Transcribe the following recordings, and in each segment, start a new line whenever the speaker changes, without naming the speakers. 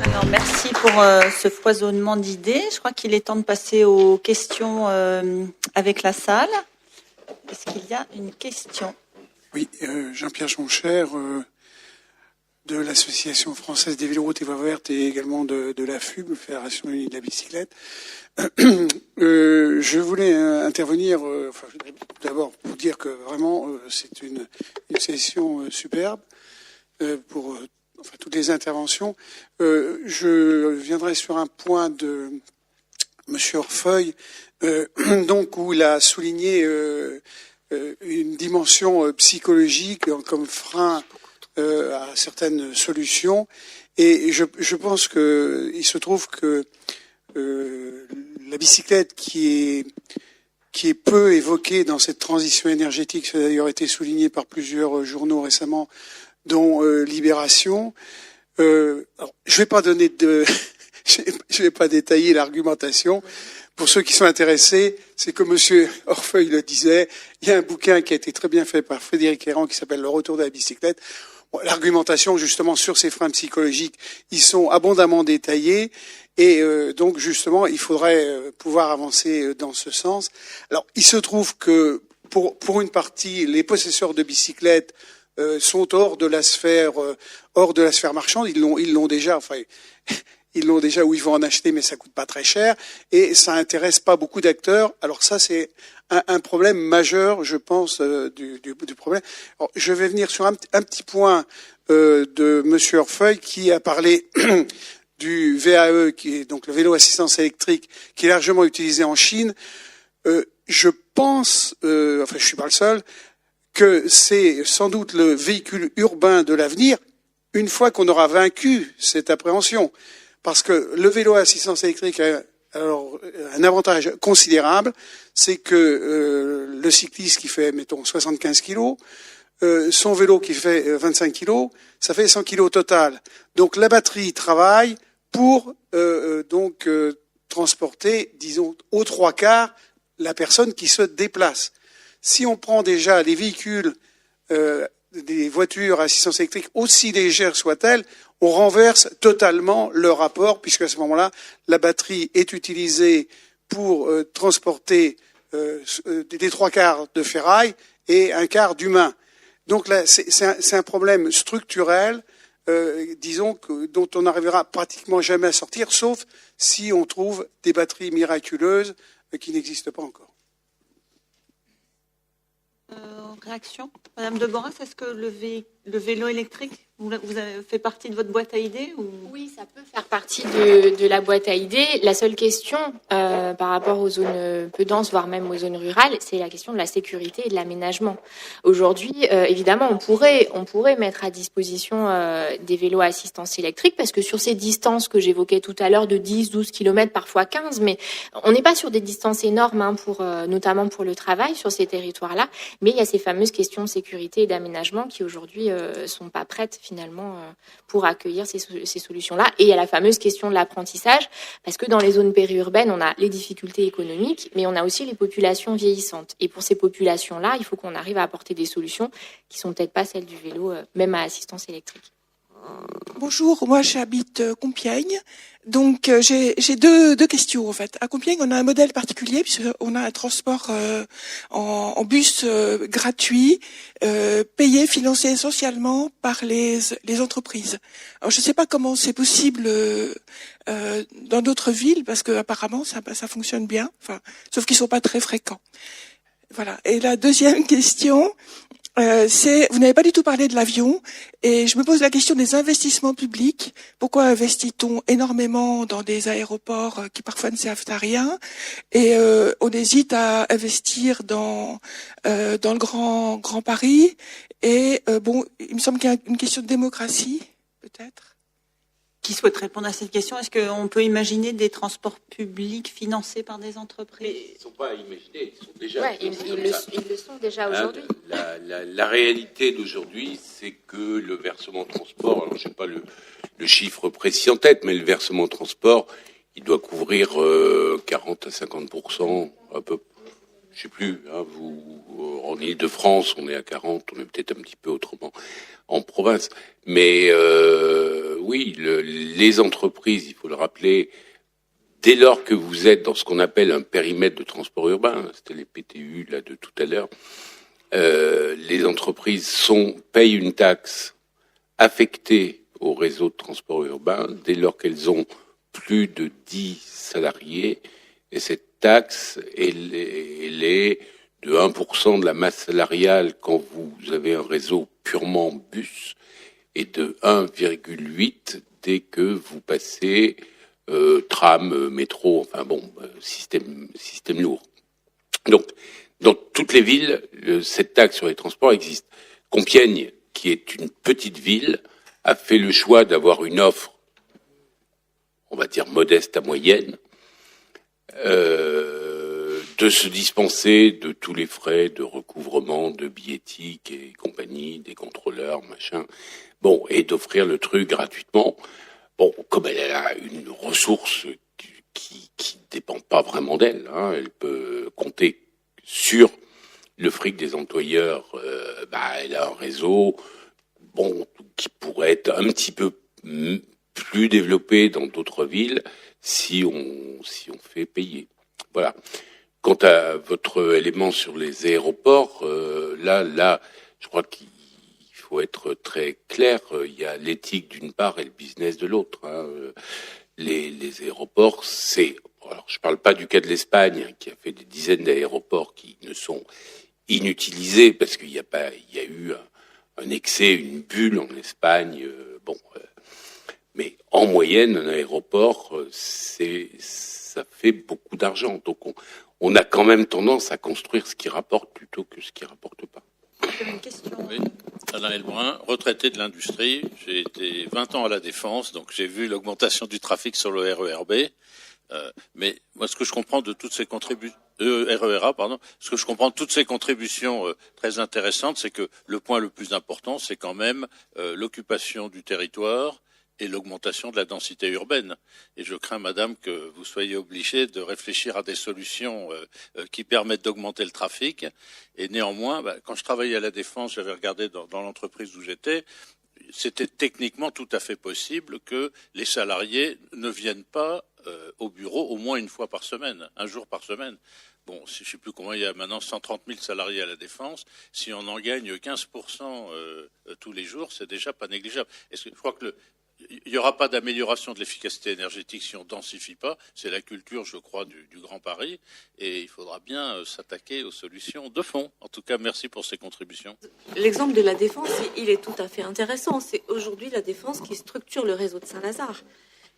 Alors, merci pour ce foisonnement d'idées. Je crois qu'il est temps de passer aux questions avec la salle. Est-ce qu'il y a une question ?
Oui, Jean-Pierre Joncher, de l'Association française des véloroutes et voies vertes et également de la FUB, Fédération unie de la bicyclette. Je voulais intervenir, d'abord pour dire que vraiment c'est une session superbe pour toutes les interventions. Je viendrai sur un point de Monsieur Orfeuille, donc où il a souligné une dimension psychologique comme frein à certaines solutions. Et je pense que il se trouve que la bicyclette qui est peu évoquée dans cette transition énergétique, ça a d'ailleurs été souligné par plusieurs journaux récemment, dont Libération. Alors, je vais pas donner je vais pas détailler l'argumentation. Pour ceux qui sont intéressés, c'est que Monsieur Orfeuille le disait, il y a un bouquin qui a été très bien fait par Frédéric Errand qui s'appelle Le retour de la bicyclette. Bon, l'argumentation justement sur ces freins psychologiques, ils sont abondamment détaillés et donc justement il faudrait pouvoir avancer dans ce sens. Alors il se trouve que pour une partie, les possesseurs de bicyclettes sont hors de la sphère marchande. Ils l'ont déjà. Enfin, ils l'ont déjà ou ils vont en acheter, mais ça coûte pas très cher et ça intéresse pas beaucoup d'acteurs. Alors ça, c'est un problème majeur, je pense, du problème. Alors, je vais venir sur un petit point de Monsieur Orfeuille qui a parlé du VAE, qui est donc le vélo assistance électrique, qui est largement utilisé en Chine. Je pense, je suis pas le seul, que c'est sans doute le véhicule urbain de l'avenir une fois qu'on aura vaincu cette appréhension. Parce que le vélo à assistance électrique a alors un avantage considérable, c'est que le cycliste qui fait, mettons, 75 kilos, son vélo qui fait 25 kilos, ça fait 100 kilos au total. Donc la batterie travaille pour transporter, disons, aux 3/4 la personne qui se déplace. Si on prend déjà les véhicules, des voitures à assistance électrique, aussi légères soient-elles, on renverse totalement le rapport, puisque à ce moment-là, la batterie est utilisée pour transporter des 3/4 de ferraille et 1/4 d'humain. Donc là, c'est un problème structurel, disons, dont on n'arrivera pratiquement jamais à sortir, sauf si on trouve des batteries miraculeuses qui n'existent pas encore.
Réaction, Madame de Boras, est-ce que le vélo électrique, vous avez fait partie de votre boîte à idées ou...
Oui, ça peut faire partie de la boîte à idées. La seule question par rapport aux zones peu denses, voire même aux zones rurales, c'est la question de la sécurité et de l'aménagement. Aujourd'hui, évidemment, on pourrait mettre à disposition des vélos à assistance électrique, parce que sur ces distances que j'évoquais tout à l'heure de 10, 12 km, parfois 15, mais on n'est pas sur des distances énormes, notamment pour le travail sur ces territoires-là, mais il y a ces fameuses questions de sécurité et d'aménagement qui aujourd'hui sont pas prêtes finalement pour accueillir ces solutions-là. Et il y a la fameuse question de l'apprentissage, parce que dans les zones périurbaines, on a les difficultés économiques, mais on a aussi les populations vieillissantes. Et pour ces populations-là, il faut qu'on arrive à apporter des solutions qui sont peut-être pas celles du vélo, même à assistance électrique.
Bonjour, moi j'habite Compiègne. Donc j'ai deux questions en fait. À Compiègne, on a un modèle particulier puisqu'on a un transport en bus gratuit, payé, financé essentiellement par les entreprises. Alors je ne sais pas comment c'est possible dans d'autres villes parce que apparemment ça fonctionne bien. Enfin, sauf qu'ils sont pas très fréquents. Voilà. Et la deuxième question. Vous n'avez pas du tout parlé de l'avion et je me pose la question des investissements publics. Pourquoi investit-on énormément dans des aéroports qui parfois ne servent à rien et on hésite à investir dans le Grand Paris et il me semble qu'il y a une question de démocratie peut-être.
Qui souhaite répondre à cette question? Est-ce qu'on peut imaginer des transports publics financés par des entreprises?
Ils ne sont pas à imaginer, ils sont déjà.
Ouais, ils le sont déjà aujourd'hui.
La réalité d'aujourd'hui, c'est que le versement transport, alors je n'ai pas le chiffre précis en tête, mais le versement transport, il doit couvrir 40 à 50% à peu. je sais plus, hein, en Île-de-France, on est à 40, on est peut-être un petit peu autrement en province. Mais oui, les entreprises, il faut le rappeler, dès lors que vous êtes dans ce qu'on appelle un périmètre de transport urbain, c'était les PTU là de tout à l'heure, les entreprises payent une taxe affectée au réseau de transport urbain dès lors qu'elles ont plus de 10 salariés, et cette taxe, elle est de 1% de la masse salariale quand vous avez un réseau purement bus, et de 1,8 dès que vous passez tram, métro, enfin bon, système lourd. Donc, dans toutes les villes, cette taxe sur les transports existe. Compiègne, qui est une petite ville, a fait le choix d'avoir une offre, on va dire modeste à moyenne, de se dispenser de tous les frais de recouvrement, de billettique et compagnie, des contrôleurs, machin, bon, et d'offrir le truc gratuitement. Bon, comme elle a une ressource qui dépend pas vraiment d'elle, hein, elle peut compter sur le fric des employeurs, elle a un réseau, bon, qui pourrait être un petit peu plus développé dans d'autres villes si on fait payer. Voilà. Quant à votre élément sur les aéroports, là, je crois qu'il faut être très clair. Il y a l'éthique d'une part et le business de l'autre. Hein. Les aéroports, alors je parle pas du cas de l'Espagne qui a fait des dizaines d'aéroports qui ne sont inutilisés parce qu'il y a eu un excès, une bulle en Espagne. Mais en moyenne, un aéroport, ça fait beaucoup d'argent. Donc on a quand même tendance à construire ce qui rapporte plutôt que ce qui rapporte pas.
Une question.
Oui. Alain Elbrun, retraité de l'industrie. J'ai été 20 ans à la Défense, donc j'ai vu l'augmentation du trafic sur le RERB. Mais moi, ce que je comprends de toutes ces contributions, RERA, pardon, ce que je comprends de toutes ces contributions très intéressantes, c'est que le point le plus important, c'est quand même l'occupation du territoire et l'augmentation de la densité urbaine. Et je crains, madame, que vous soyez obligée de réfléchir à des solutions qui permettent d'augmenter le trafic. Et néanmoins, quand je travaillais à la Défense, j'avais regardé dans l'entreprise où j'étais, c'était techniquement tout à fait possible que les salariés ne viennent pas au bureau au moins une fois par semaine, un jour par semaine. Bon, je ne sais plus comment il y a maintenant 130 000 salariés à la Défense. Si on en gagne 15% tous les jours, c'est déjà pas négligeable. Je crois que il n'y aura pas d'amélioration de l'efficacité énergétique si on densifie pas. C'est la culture, je crois, du Grand Paris. Et il faudra bien s'attaquer aux solutions de fond. En tout cas, merci pour ces contributions.
L'exemple de la Défense, il est tout à fait intéressant. C'est aujourd'hui la Défense qui structure le réseau de Saint-Lazare.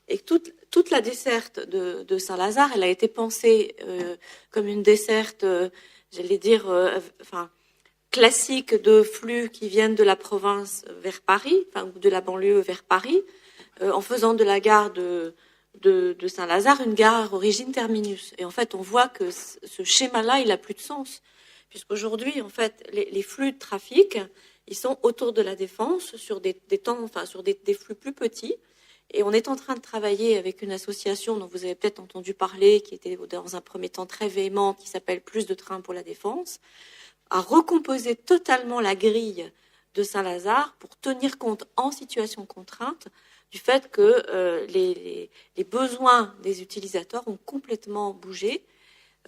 Et toute la desserte de Saint-Lazare, elle a été pensée comme une desserte, j'allais dire, classique de flux qui viennent de la province vers Paris, ou de la banlieue vers Paris, en faisant de la gare de Saint-Lazare une gare à origine terminus. Et en fait, on voit que ce schéma-là, il a plus de sens, puisqu'aujourd'hui, en fait, les flux de trafic, ils sont autour de la Défense sur des flux plus petits. Et on est en train de travailler avec une association dont vous avez peut-être entendu parler, qui était dans un premier temps très véhémente, qui s'appelle Plus de trains pour la Défense, à recomposer totalement la grille de Saint-Lazare pour tenir compte en situation de contrainte du fait que les besoins des utilisateurs ont complètement bougé.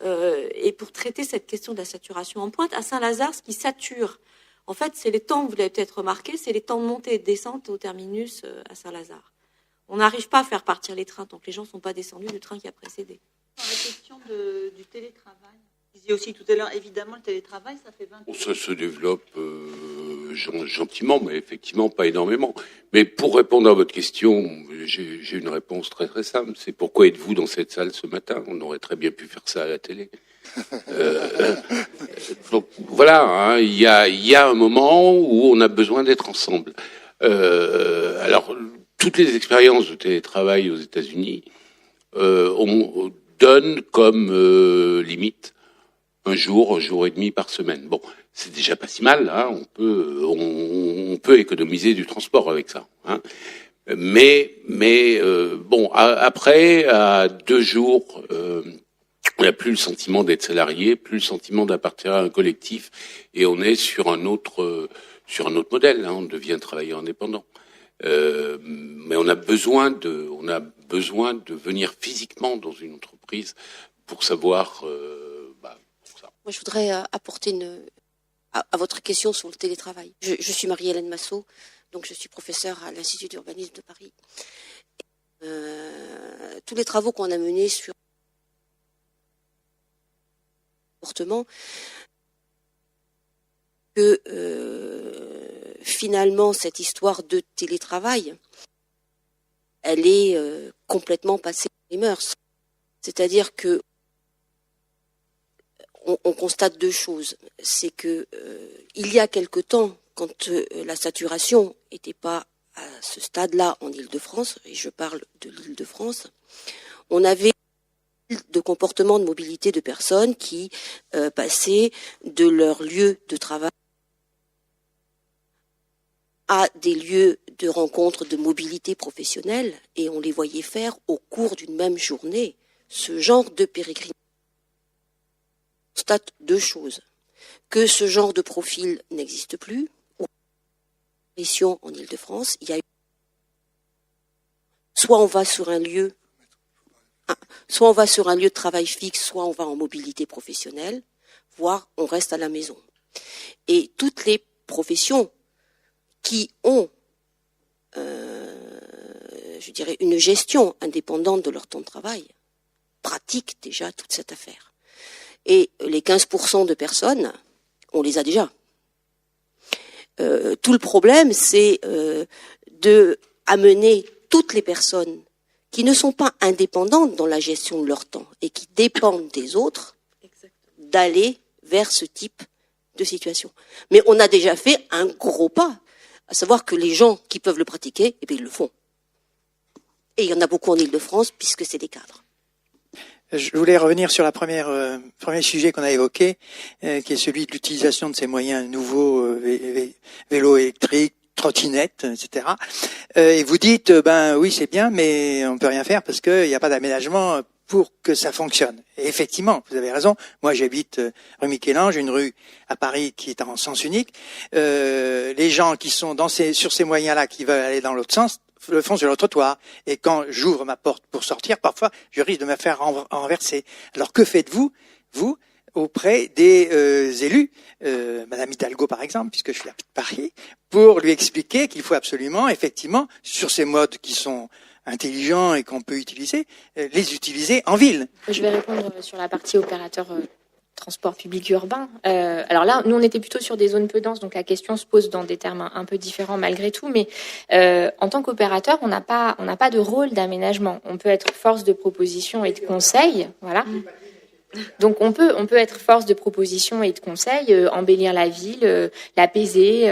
Et pour traiter cette question de la saturation en pointe, à Saint-Lazare, ce qui sature, en fait, c'est les temps, vous l'avez peut-être remarqué, c'est les temps de montée et de descente au terminus à Saint-Lazare. On n'arrive pas à faire partir les trains tant que les gens ne sont pas descendus du train qui a précédé.
Dans la question du télétravail, vous disiez aussi tout à l'heure, évidemment, le télétravail, ça fait 20 ans.
Ça se développe gentiment, mais effectivement pas énormément. Mais pour répondre à votre question, j'ai une réponse très très simple. C'est pourquoi êtes-vous dans cette salle ce matin? On aurait très bien pu faire ça à la télé. Donc, voilà, hein, il y a un moment où on a besoin d'être ensemble. Alors, toutes les expériences de télétravail aux États-Unis donnent comme limite un jour et demi par semaine. Bon, c'est déjà pas si mal, hein, on peut économiser du transport avec ça. Hein. Mais bon, après, à 2 jours On n'a plus le sentiment d'être salarié, plus le sentiment d'appartenir à un collectif, et on est sur un autre modèle. On devient travailleur indépendant. Mais on a besoin de venir physiquement dans une entreprise pour savoir. Pour ça.
Moi, je voudrais apporter à votre question sur le télétravail. Je suis Marie-Hélène Massot, donc je suis professeure à l'Institut d'urbanisme de Paris. Tous les travaux qu'on a menés sur le comportement, que finalement cette histoire de télétravail, elle est complètement passée dans les mœurs. C'est-à-dire que on constate deux choses. C'est que il y a quelque temps, quand la saturation n'était pas à ce stade-là en Île-de-France, et je parle de l'Île-de-France, on avait de comportements de mobilité de personnes qui passaient de leur lieu de travail à des lieux de rencontre de mobilité professionnelle, et on les voyait faire au cours d'une même journée ce genre de pérégrination. On constate deux choses: que ce genre de profil n'existe plus. En Île-de-France, il y a eu soit on va sur un lieu de travail fixe, soit on va en mobilité professionnelle, voire on reste à la maison. Et toutes les professions qui ont, je dirais, une gestion indépendante de leur temps de travail pratiquent déjà toute cette affaire. Et les 15% de personnes, on les a déjà. Tout le problème, c'est de amener toutes les personnes qui ne sont pas indépendantes dans la gestion de leur temps et qui dépendent des autres, d'aller vers ce type de situation. Mais on a déjà fait un gros pas, à savoir que les gens qui peuvent le pratiquer, eh bien, ils le font. Et il y en a beaucoup en Île-de-France, puisque c'est des cadres.
Je voulais revenir sur premier sujet qu'on a évoqué, qui est celui de l'utilisation de ces moyens nouveaux, vélos électriques, trottinettes, etc. Et vous dites, oui, c'est bien, mais on peut rien faire parce qu'il n'y a pas d'aménagement pour que ça fonctionne. Et effectivement, vous avez raison. Moi, j'habite rue Michel-Ange, une rue à Paris qui est en sens unique. Les gens qui sont sur ces moyens-là, qui veulent aller dans l'autre sens, le font sur le trottoir. Et quand j'ouvre ma porte pour sortir, parfois, je risque de me faire renverser. Alors, que faites-vous, vous, auprès des élus, Madame Hidalgo par exemple, puisque je suis à Paris, pour lui expliquer qu'il faut absolument, effectivement, sur ces modes qui sont intelligents et qu'on peut utiliser, les utiliser en ville.
Je vais répondre sur la partie opérateur transport public urbain. Alors là, nous, on était plutôt sur des zones peu denses, donc la question se pose dans des termes un peu différents malgré tout, mais en tant qu'opérateur, on n'a pas de rôle d'aménagement. On peut être force de proposition et de conseil, voilà. Donc on peut être force de proposition et de conseil, embellir la ville, l'apaiser,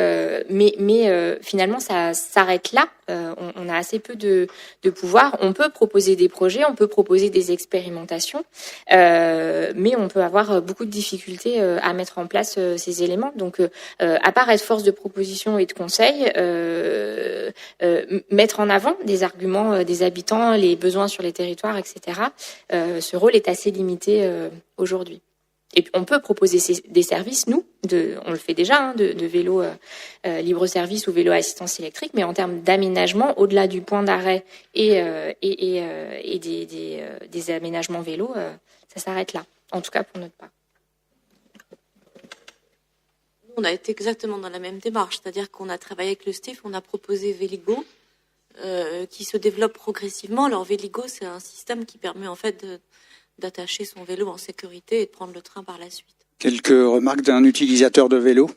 mais finalement ça s'arrête là. On a assez peu de pouvoir. On peut proposer des projets, on peut proposer des expérimentations, mais on peut avoir beaucoup de difficultés à mettre en place ces éléments. Donc à part être force de proposition et de conseil, mettre en avant des arguments des habitants, les besoins sur les territoires, etc. Ce rôle est assez limité aujourd'hui. Et on peut proposer des services, nous, on le fait déjà, de vélo libre-service ou vélo assistance électrique, mais en termes d'aménagement, au-delà du point d'arrêt et des aménagements vélo, ça s'arrête là, en tout cas pour notre part.
On a été exactement dans la même démarche, c'est-à-dire qu'on a travaillé avec le STIF, on a proposé Véligo, qui se développe progressivement. Alors Véligo, c'est un système qui permet en fait d'attacher son vélo en sécurité et de prendre le train par la suite.
Quelques remarques d'un utilisateur de vélo.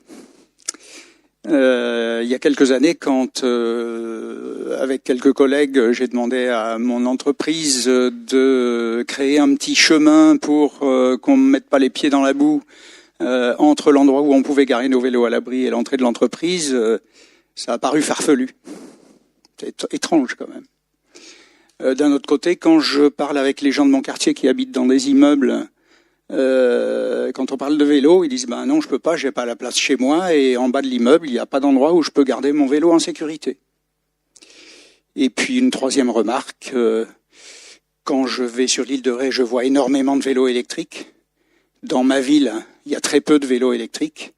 Il y a quelques années, quand avec quelques collègues, j'ai demandé à mon entreprise de créer un petit chemin pour qu'on ne mette pas les pieds dans la boue entre l'endroit où on pouvait garer nos vélos à l'abri et l'entrée de l'entreprise, ça a paru farfelu. C'est étrange quand même. D'un autre côté, quand je parle avec les gens de mon quartier qui habitent dans des immeubles, quand on parle de vélo, ils disent non, je peux pas, j'ai pas la place chez moi et en bas de l'immeuble, il n'y a pas d'endroit où je peux garder mon vélo en sécurité. Et puis une troisième remarque, quand je vais sur l'île de Ré, je vois énormément de vélos électriques. Dans ma ville, il y a très peu de vélos électriques.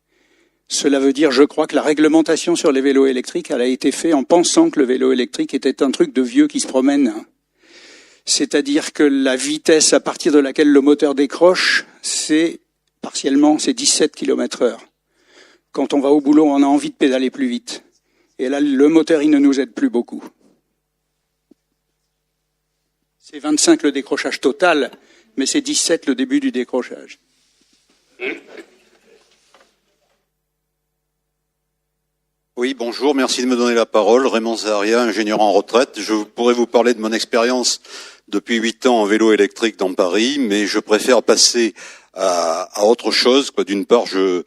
Cela veut dire, je crois, que la réglementation sur les vélos électriques, elle a été faite en pensant que le vélo électrique était un truc de vieux qui se promène. C'est-à-dire que la vitesse à partir de laquelle le moteur décroche, c'est 17 km/h. Quand on va au boulot, on a envie de pédaler plus vite. Et là, le moteur, il ne nous aide plus beaucoup. C'est 25 le décrochage total, mais c'est 17 le début du décrochage.
Oui, bonjour, merci de me donner la parole. Raymond Zaharia, ingénieur en retraite. Je pourrais vous parler de mon expérience depuis 8 ans en vélo électrique dans Paris, mais je préfère passer à autre chose. D'une part, je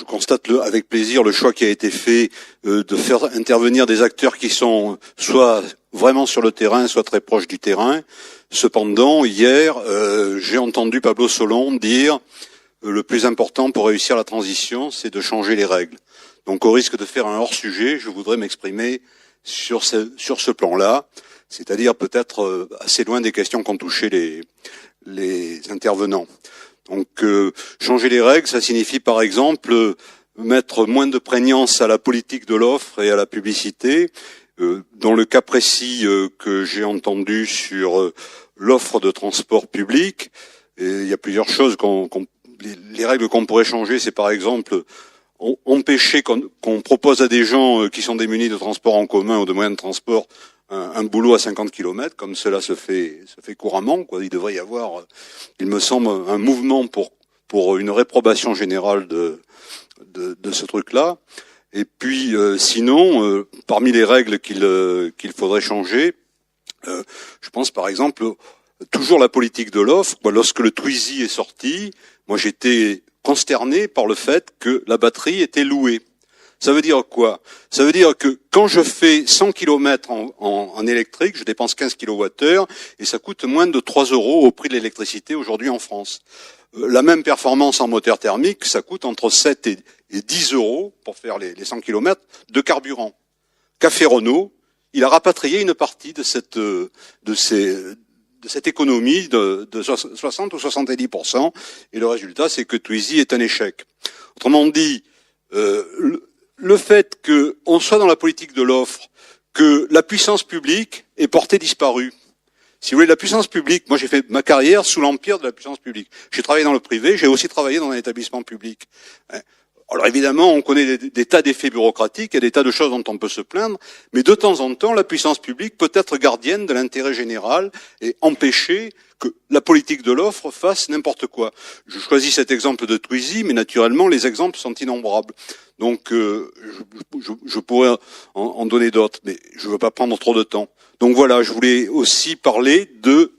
constate avec plaisir le choix qui a été fait de faire intervenir des acteurs qui sont soit vraiment sur le terrain, soit très proches du terrain. Cependant, hier, j'ai entendu Pablo Solon dire le plus important pour réussir la transition, c'est de changer les règles. Donc, au risque de faire un hors-sujet, je voudrais m'exprimer sur ce plan-là, c'est-à-dire peut-être assez loin des questions qu'ont touché les intervenants. Donc, changer les règles, ça signifie par exemple mettre moins de prégnance à la politique de l'offre et à la publicité. Dans le cas précis que j'ai entendu sur l'offre de transport public, il y a plusieurs choses. Les règles qu'on pourrait changer, c'est par exemple empêcher qu'on propose à des gens qui sont démunis de transport en commun ou de moyens de transport un boulot à 50 km, comme cela se fait couramment, quoi. Il devrait y avoir, il me semble, un mouvement pour une réprobation générale de ce truc-là. Et puis, sinon, parmi les règles qu'il faudrait changer, je pense par exemple toujours la politique de l'offre. Lorsque le Twizy est sorti, moi j'étais consterné par le fait que la batterie était louée. Ça veut dire quoi? Ça veut dire que quand je fais 100 km en électrique, je dépense 15 kWh et ça coûte moins de 3 € au prix de l'électricité aujourd'hui en France. La même performance en moteur thermique, ça coûte entre 7 et 10 € pour faire les 100 km de carburant. Café Renault, il a rapatrié une partie de cette économie de 60 ou 70%, et le résultat, c'est que Twizy est un échec. Autrement dit, le fait qu'on soit dans la politique de l'offre, que la puissance publique est portée disparue. Si vous voulez, la puissance publique, moi j'ai fait ma carrière sous l'empire de la puissance publique. J'ai travaillé dans le privé, j'ai aussi travaillé dans un établissement public. Alors évidemment, on connaît des tas d'effets bureaucratiques et des tas de choses dont on peut se plaindre, mais de temps en temps, la puissance publique peut être gardienne de l'intérêt général et empêcher que la politique de l'offre fasse n'importe quoi. Je choisis cet exemple de Twizy, mais naturellement, les exemples sont innombrables. Donc, je pourrais en donner d'autres, mais je ne veux pas prendre trop de temps. Donc voilà, je voulais aussi parler de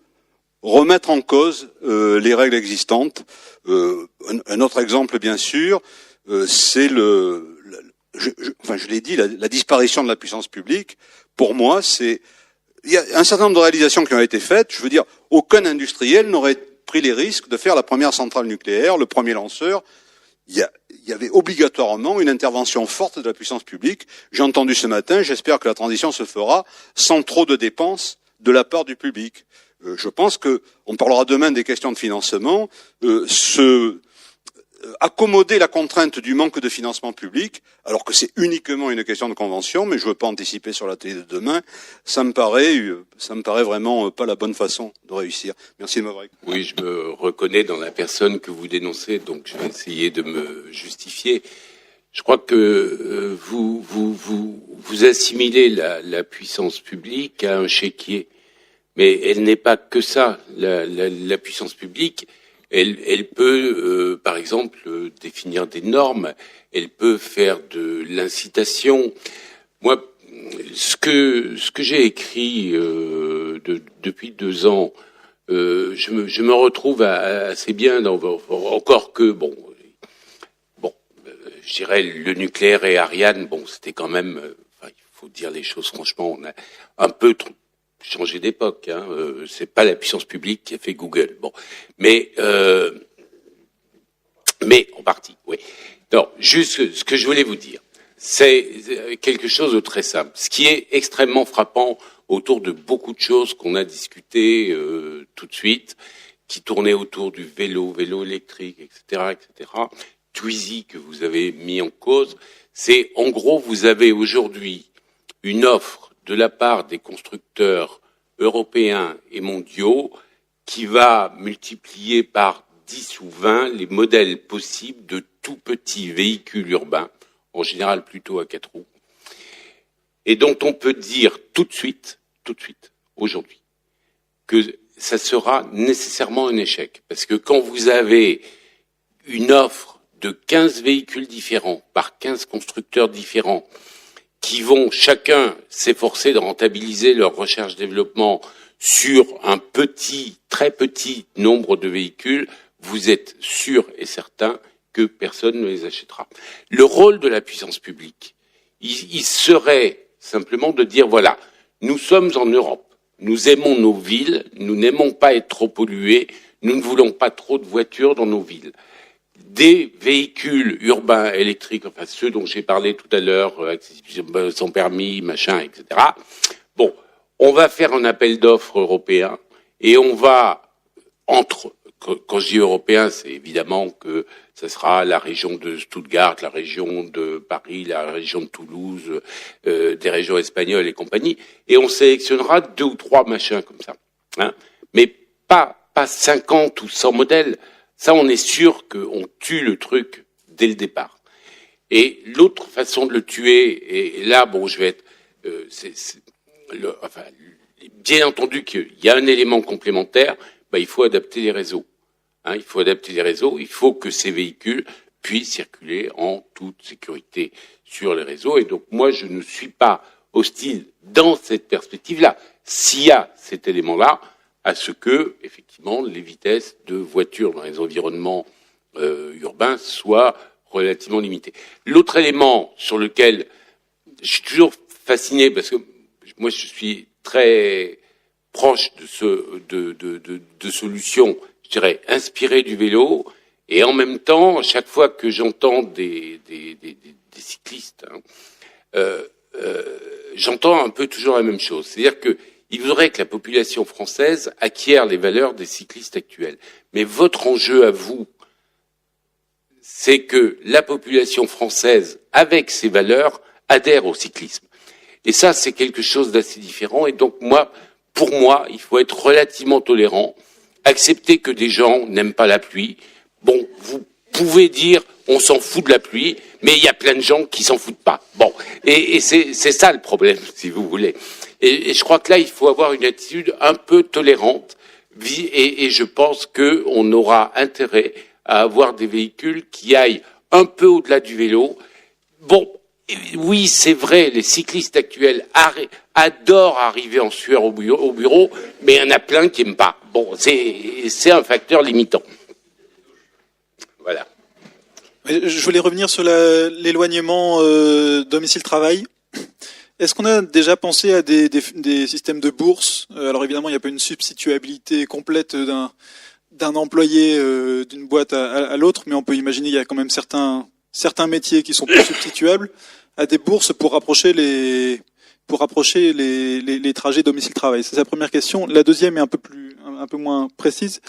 remettre en cause les règles existantes. Un autre exemple, bien sûr, c'est je l'ai dit, la disparition de la puissance publique. Pour moi, il y a un certain nombre de réalisations qui ont été faites. Je veux dire, aucun industriel n'aurait pris les risques de faire la première centrale nucléaire, le premier lanceur. Il y avait obligatoirement une intervention forte de la puissance publique. J'ai entendu ce matin, j'espère que la transition se fera sans trop de dépenses de la part du public. Je pense on parlera demain des questions de financement. Accommoder la contrainte du manque de financement public, alors que c'est uniquement une question de convention, mais je ne veux pas anticiper sur la télé de demain, ça me paraît vraiment pas la bonne façon de réussir. Merci de m'avoir écouté.
Oui, je me reconnais dans la personne que vous dénoncez, donc je vais essayer de me justifier. Je crois que vous assimilez la puissance publique à un chéquier, mais elle n'est pas que ça. La puissance publique, elle peut, par exemple, définir des normes. Elle peut faire de l'incitation. Moi, ce que j'ai écrit depuis 2 ans, je me retrouve assez bien dans. Encore que je dirais le nucléaire et Ariane. Bon, c'était quand même. Il faut dire les choses franchement. On a un peu changé d'époque, hein. C'est pas la puissance publique qui a fait Google. Bon, mais en partie, oui. Non, juste ce que je voulais vous dire, C'est quelque chose de très simple. Ce qui est extrêmement frappant autour de beaucoup de choses qu'on a discutées tout de suite, qui tournaient autour du vélo électrique, etc., Twizy que vous avez mis en cause, c'est en gros vous avez aujourd'hui une offre de la part des constructeurs européens et mondiaux qui va multiplier par 10 ou 20 les modèles possibles de tout petits véhicules urbains, en général plutôt à 4 roues, et dont on peut dire tout de suite, aujourd'hui, que ça sera nécessairement un échec. Parce que quand vous avez une offre de 15 véhicules différents par 15 constructeurs différents qui vont chacun s'efforcer de rentabiliser leur recherche-développement sur un très petit nombre de véhicules, vous êtes sûr et certain que personne ne les achètera. Le rôle de la puissance publique, il serait simplement de dire, voilà, nous sommes en Europe, nous aimons nos villes, nous n'aimons pas être trop pollués, nous ne voulons pas trop de voitures dans nos villes. Des véhicules urbains électriques, enfin ceux dont j'ai parlé tout à l'heure, sans permis, machin, etc. Bon, on va faire un appel d'offres européen et on va, quand je dis européen, c'est évidemment que ça sera la région de Stuttgart, la région de Paris, la région de Toulouse, des régions espagnoles et compagnie, et on sélectionnera 2 ou 3 machins comme ça, hein, mais pas 50 ou 100 modèles. Ça, on est sûr qu'on tue le truc dès le départ. Et l'autre façon de le tuer, et là, bon, je vais être, bien entendu qu'il y a un élément complémentaire, il faut adapter les réseaux. Hein, il faut adapter les réseaux, il faut que ces véhicules puissent circuler en toute sécurité sur les réseaux. Et donc, moi, je ne suis pas hostile dans cette perspective-là, s'il y a cet élément-là, à ce que, effectivement, les vitesses de voitures dans les environnements urbains soient relativement limitées. L'autre élément sur lequel je suis toujours fasciné, parce que moi, je suis très proche de solutions, je dirais, inspirées du vélo, et en même temps, chaque fois que j'entends des cyclistes, j'entends un peu toujours la même chose. C'est-à-dire qu'il faudrait que la population française acquiert les valeurs des cyclistes actuels. Mais votre enjeu à vous, c'est que la population française, avec ses valeurs, adhère au cyclisme. Et ça, c'est quelque chose d'assez différent. Et donc, pour moi, il faut être relativement tolérant, accepter que des gens n'aiment pas la pluie. Bon, vous pouvez dire, on s'en fout de la pluie, mais il y a plein de gens qui s'en foutent pas. Bon, et c'est ça le problème, si vous voulez. Et je crois que là, il faut avoir une attitude un peu tolérante, et je pense qu'on aura intérêt à avoir des véhicules qui aillent un peu au-delà du vélo. Bon, oui, c'est vrai, les cyclistes actuels adorent arriver en sueur au bureau, mais il y en a plein qui n'aiment pas. Bon, c'est un facteur limitant. Voilà.
Je voulais revenir sur l'éloignement domicile-travail. Est-ce qu'on a déjà pensé à des systèmes de bourse? Alors évidemment, il n'y a pas une substituabilité complète d'un employé d'une boîte à l'autre, mais on peut imaginer qu'il y a quand même certains métiers qui sont plus substituables à des bourses pour rapprocher les trajets domicile-travail. C'est la première question. La deuxième est un peu moins précise.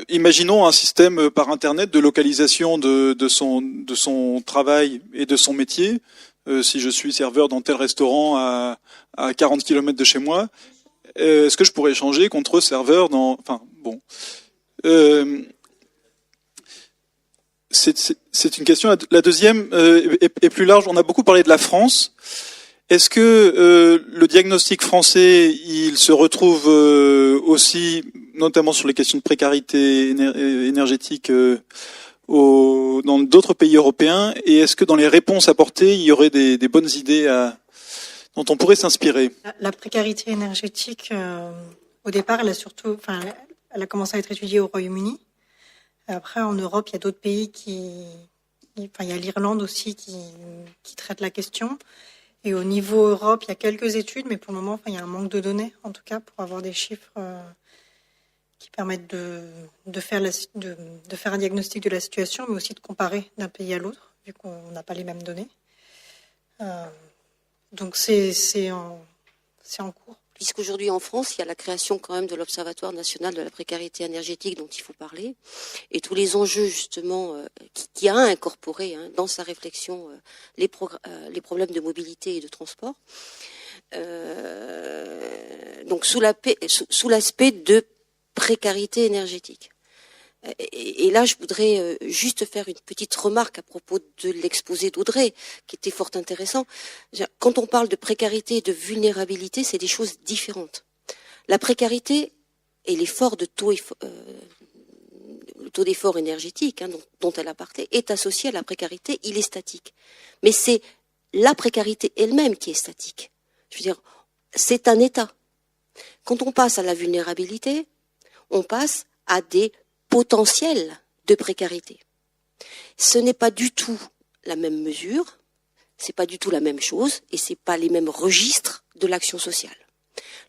Imaginons un système par Internet de localisation de son travail et de son métier. Si je suis serveur dans tel restaurant à 40 km de chez moi, est-ce que je pourrais échanger contre serveur dans... Enfin, bon. C'est une question. La deuxième est plus large. On a beaucoup parlé de la France. Est-ce que le diagnostic français, il se retrouve aussi, notamment sur les questions de précarité énergétique, dans d'autres pays européens? Et est-ce que dans les réponses apportées, il y aurait des bonnes idées dont on pourrait s'inspirer?
La précarité énergétique, au départ, elle a commencé à être étudiée au Royaume-Uni. Après, en Europe, il y a d'autres pays il y a l'Irlande aussi qui traite la question. Et au niveau Europe, il y a quelques études, mais pour le moment, il y a un manque de données, en tout cas, pour avoir des chiffres qui permettent de faire un diagnostic de la situation, mais aussi de comparer d'un pays à l'autre, vu qu'on n'a pas les mêmes données. Donc c'est en cours.
Puisqu'aujourd'hui en France, il y a la création quand même de l'Observatoire national de la précarité énergétique dont il faut parler, et tous les enjeux justement qui a incorporé dans sa réflexion les problèmes de mobilité et de transport. Donc sous l'aspect de précarité énergétique. Et là, je voudrais juste faire une petite remarque à propos de l'exposé d'Audrey, qui était fort intéressant. Quand on parle de précarité et de vulnérabilité, c'est des choses différentes. La précarité et l'effort de le taux d'effort énergétique dont elle a parlé est associé à la précarité, il est statique. Mais c'est la précarité elle-même qui est statique. Je veux dire, c'est un état. Quand on passe à la vulnérabilité, on passe à des potentiel de précarité. Ce n'est pas du tout la même mesure, c'est pas du tout la même chose, et c'est pas les mêmes registres de l'action sociale.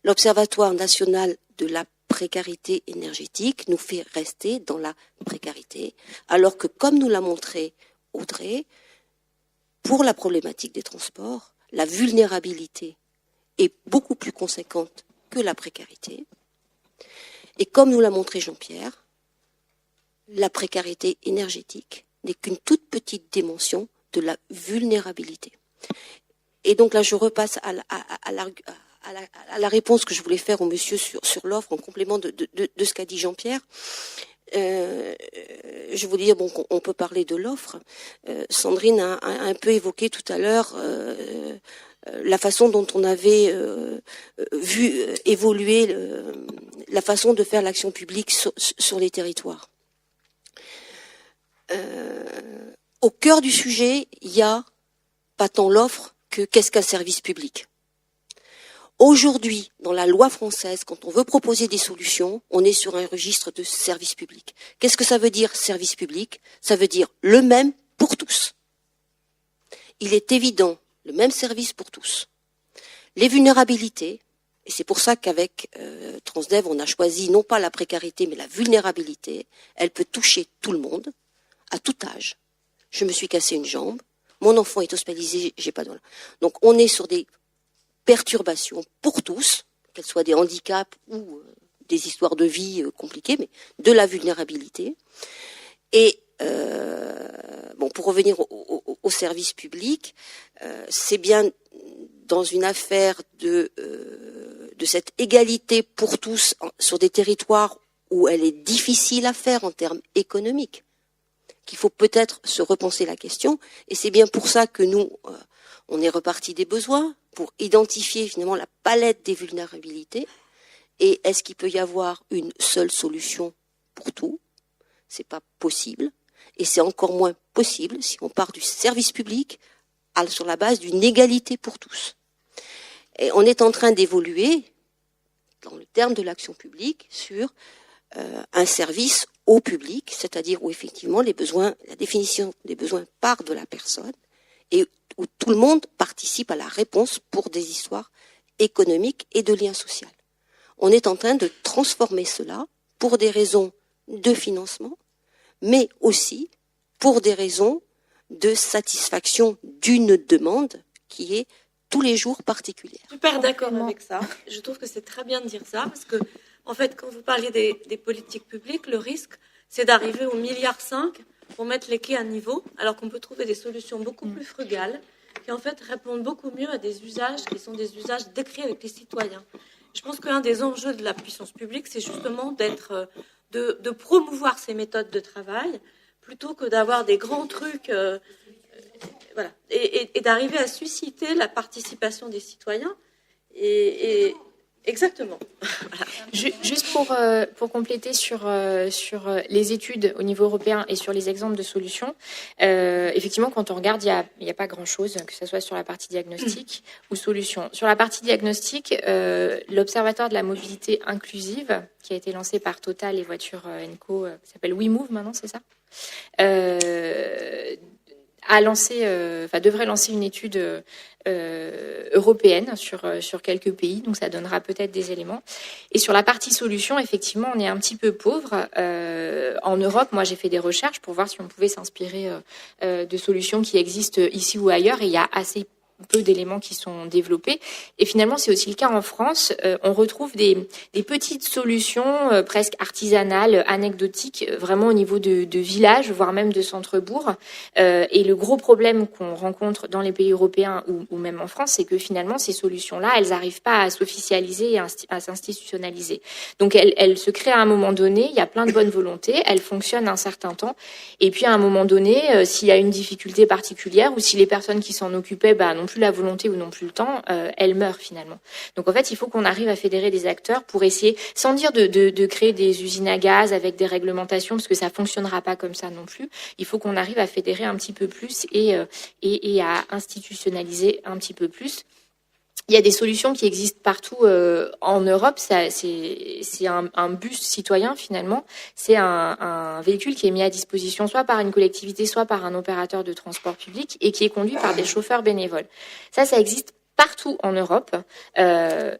L'Observatoire national de la précarité énergétique nous fait rester dans la précarité, alors que, comme nous l'a montré Audrey, pour la problématique des transports, la vulnérabilité est beaucoup plus conséquente que la précarité. Et comme nous l'a montré Jean-Pierre, la précarité énergétique n'est qu'une toute petite dimension de la vulnérabilité. Et donc là, je repasse à la réponse que je voulais faire au monsieur sur l'offre, en complément de ce qu'a dit Jean-Pierre. Je voulais dire qu'on peut parler de l'offre. Sandrine a un peu évoqué tout à l'heure la façon dont on avait vu évoluer la façon de faire l'action publique sur les territoires. Au cœur du sujet, il y a pas tant l'offre que qu'est-ce qu'un service public. Aujourd'hui, dans la loi française, quand on veut proposer des solutions, on est sur un registre de service public. Qu'est-ce que ça veut dire, service public? Ça veut dire le même pour tous. Il est évident, le même service pour tous. Les vulnérabilités, et c'est pour ça qu'avec Transdev, on a choisi non pas la précarité, mais la vulnérabilité, elle peut toucher tout le monde, à tout âge. Je me suis cassé une jambe, mon enfant est hospitalisé, j'ai pas de... Donc on est sur des perturbations pour tous, qu'elles soient des handicaps ou des histoires de vie compliquées, mais de la vulnérabilité. Et pour revenir au service public, c'est bien dans une affaire de cette égalité pour tous sur des territoires où elle est difficile à faire en termes économiques, qu'il faut peut-être se repenser la question. Et c'est bien pour ça que nous, on est reparti des besoins, pour identifier finalement la palette des vulnérabilités. Et est-ce qu'il peut y avoir une seule solution pour tout? C'est pas possible. Et c'est encore moins possible si on part du service public sur la base d'une égalité pour tous. Et on est en train d'évoluer, dans le terme de l'action publique, sur un service au public, c'est-à-dire où effectivement les besoins, la définition des besoins part de la personne et où tout le monde participe à la réponse pour des histoires économiques et de lien social. On est en train de transformer cela pour des raisons de financement, mais aussi pour des raisons de satisfaction d'une demande qui est tous les jours particulière.
Super d'accord avec ça. Je trouve que c'est très bien de dire ça, parce que, en fait, quand vous parliez des politiques publiques, le risque, c'est d'arriver au 1,5 milliard pour mettre les quais à niveau, alors qu'on peut trouver des solutions beaucoup plus frugales, qui en fait répondent beaucoup mieux à des usages qui sont des usages décrits avec les citoyens. Je pense qu'un des enjeux de la puissance publique, c'est justement de promouvoir ces méthodes de travail, plutôt que d'avoir des grands trucs, voilà, et d'arriver à susciter la participation des citoyens. Et exactement. Voilà.
Juste pour compléter sur les études au niveau européen et sur les exemples de solutions, effectivement, quand on regarde, il y a pas grand-chose, que ce soit sur la partie diagnostic ou solution. Sur la partie diagnostic, l'Observatoire de la mobilité inclusive, qui a été lancé par Total et Voitures & Co, qui s'appelle WeMove maintenant, c'est ça, devrait lancer une étude européenne sur quelques pays, donc ça donnera peut-être des éléments. Et sur la partie solution, effectivement, on est un petit peu pauvre. En Europe, moi j'ai fait des recherches pour voir si on pouvait s'inspirer de solutions qui existent ici ou ailleurs, et il y a assez peu d'éléments qui sont développés. Et finalement, c'est aussi le cas en France. On retrouve des petites solutions presque artisanales, anecdotiques, vraiment au niveau de villages, voire même de centres-bourgs. Et le gros problème qu'on rencontre dans les pays européens ou même en France, c'est que finalement, ces solutions-là, elles n'arrivent pas à s'officialiser et à s'institutionnaliser. Donc, elles se créent à un moment donné, il y a plein de bonnes volontés, elles fonctionnent un certain temps. Et puis, à un moment donné, s'il y a une difficulté particulière ou si les personnes qui s'en occupaient n'ont plus la volonté ou non plus le temps, elles meurent finalement. Donc en fait, il faut qu'on arrive à fédérer des acteurs pour essayer, sans dire de créer des usines à gaz avec des réglementations, parce que ça fonctionnera pas comme ça non plus. Il faut qu'on arrive à fédérer un petit peu plus et à institutionnaliser un petit peu plus. Il y a des solutions qui existent partout en Europe. C'est un bus citoyen finalement. C'est un véhicule qui est mis à disposition soit par une collectivité, soit par un opérateur de transport public et qui est conduit par des chauffeurs bénévoles. Ça existe partout en Europe,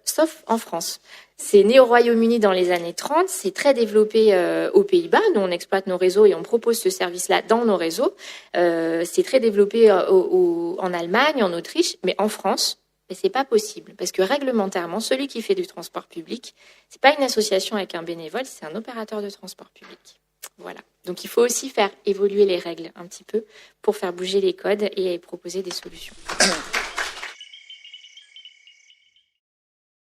sauf en France. C'est né au Royaume-Uni dans les années 30. C'est très développé aux Pays-Bas. Nous, on exploite nos réseaux et on propose ce service-là dans nos réseaux. C'est très développé en Allemagne, en Autriche, mais en France, mais c'est pas possible parce que réglementairement, celui qui fait du transport public, c'est pas une association avec un bénévole, c'est un opérateur de transport public. Voilà. Donc il faut aussi faire évoluer les règles un petit peu pour faire bouger les codes et proposer des solutions.